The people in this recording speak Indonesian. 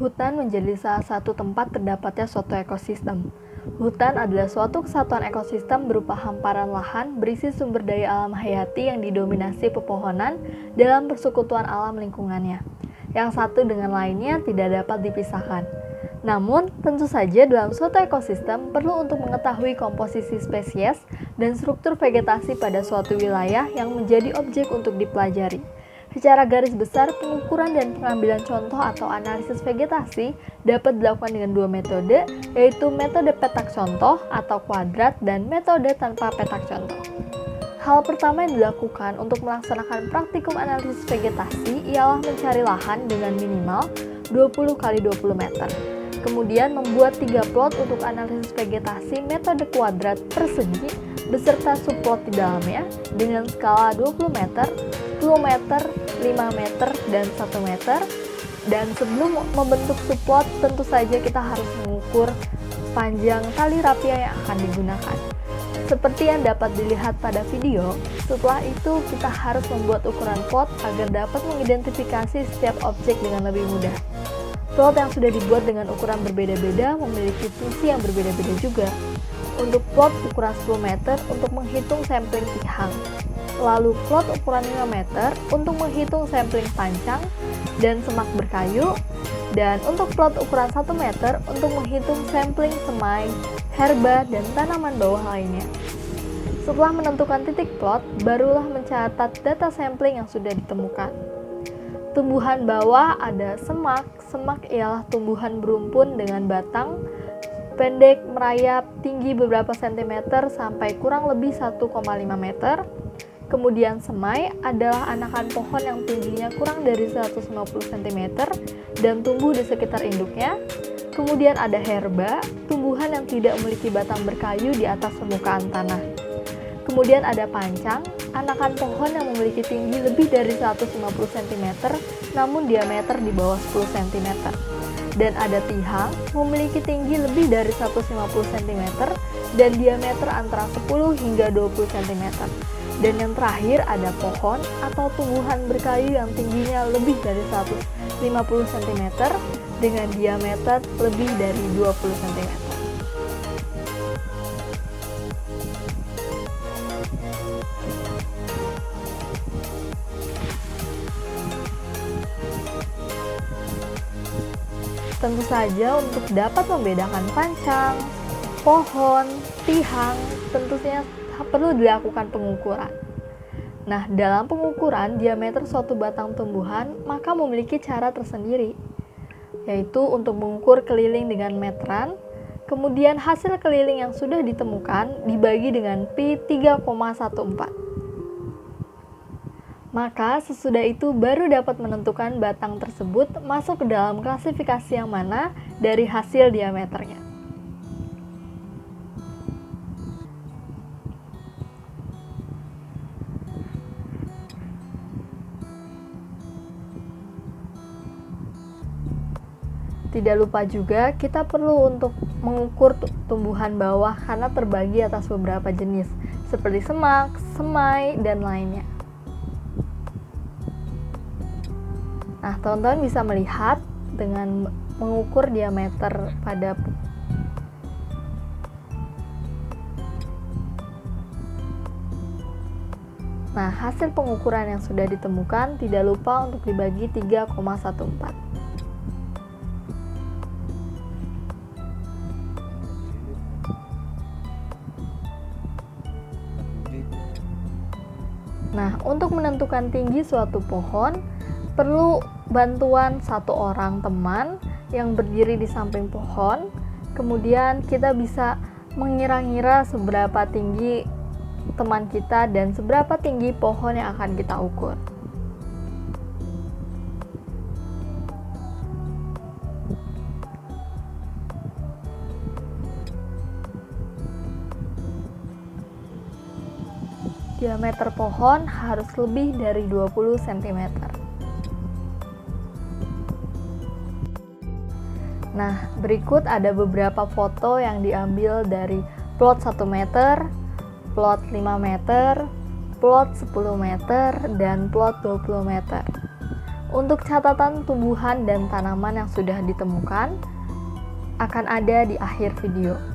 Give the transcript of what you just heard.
Hutan menjadi salah satu tempat terdapatnya suatu ekosistem. Hutan adalah suatu kesatuan ekosistem berupa hamparan lahan berisi sumber daya alam hayati yang didominasi pepohonan dalam persekutuan alam lingkungannya, yang satu dengan lainnya tidak dapat dipisahkan. Namun, tentu saja dalam suatu ekosistem perlu untuk mengetahui komposisi spesies dan struktur vegetasi pada suatu wilayah yang menjadi objek untuk dipelajari. Secara garis besar, pengukuran dan pengambilan contoh atau analisis vegetasi dapat dilakukan dengan dua metode, yaitu metode petak contoh atau kuadrat dan metode tanpa petak contoh. Hal pertama yang dilakukan untuk melaksanakan praktikum analisis vegetasi ialah mencari lahan dengan minimal 20 x 20 meter. Kemudian membuat 3 plot untuk analisis vegetasi metode kuadrat persegi beserta subplot di dalamnya dengan skala 20 meter, 10 meter, 5 meter, dan 1 meter. Dan sebelum membentuk subplot, tentu saja kita harus mengukur panjang tali rapia yang akan digunakan. Seperti yang dapat dilihat pada video, setelah itu kita harus membuat ukuran plot agar dapat mengidentifikasi setiap objek dengan lebih mudah. Plot yang sudah dibuat dengan ukuran berbeda-beda memiliki fungsi yang berbeda-beda juga. Untuk plot ukuran 10 meter untuk menghitung sampling tihang, lalu plot ukuran 5 meter untuk menghitung sampling pancang dan semak berkayu, dan untuk plot ukuran 1 meter untuk menghitung sampling semai, herba, dan tanaman bawah lainnya. Setelah menentukan titik plot, barulah mencatat data sampling yang sudah ditemukan. Tumbuhan bawah ada semak. Semak ialah tumbuhan berumpun dengan batang pendek merayap, tinggi beberapa sentimeter sampai kurang lebih 1,5 meter. Kemudian semai adalah anakan pohon yang tingginya kurang dari 150 cm dan tumbuh di sekitar induknya. Kemudian ada herba, tumbuhan yang tidak memiliki batang berkayu di atas permukaan tanah. Kemudian ada pancang, anakan pohon yang memiliki tinggi lebih dari 150 cm namun diameter di bawah 10 cm. Dan ada tihang, memiliki tinggi lebih dari 150 cm dan diameter antara 10 hingga 20 cm. Dan yang terakhir ada pohon atau tumbuhan berkayu yang tingginya lebih dari 150 cm dengan diameter lebih dari 20 cm. Tentu saja untuk dapat membedakan pancang, pohon, tihang, tentunya perlu dilakukan pengukuran. Nah, dalam pengukuran diameter suatu batang tumbuhan maka memiliki cara tersendiri, yaitu untuk mengukur keliling dengan meteran, kemudian hasil keliling yang sudah ditemukan dibagi dengan pi 3,14. Maka sesudah itu baru dapat menentukan batang tersebut masuk ke dalam klasifikasi yang mana dari hasil diameternya. Tidak lupa juga kita perlu untuk mengukur tumbuhan bawah karena terbagi atas beberapa jenis seperti semak, semai, dan lainnya. Nah, teman-teman bisa melihat dengan mengukur diameter pada Nah, hasil pengukuran yang sudah ditemukan tidak lupa untuk dibagi 3,14. Nah, untuk menentukan tinggi suatu pohon, perlu bantuan satu orang teman yang berdiri di samping pohon. Kemudian kita bisa mengira-ngira seberapa tinggi teman kita dan seberapa tinggi pohon yang akan kita ukur. Diameter pohon harus lebih dari 20 cm. Nah, berikut ada beberapa foto yang diambil dari plot 1 meter, plot 5 meter, plot 10 meter, dan plot 20 meter. Untuk catatan tumbuhan dan tanaman yang sudah ditemukan akan ada di akhir video.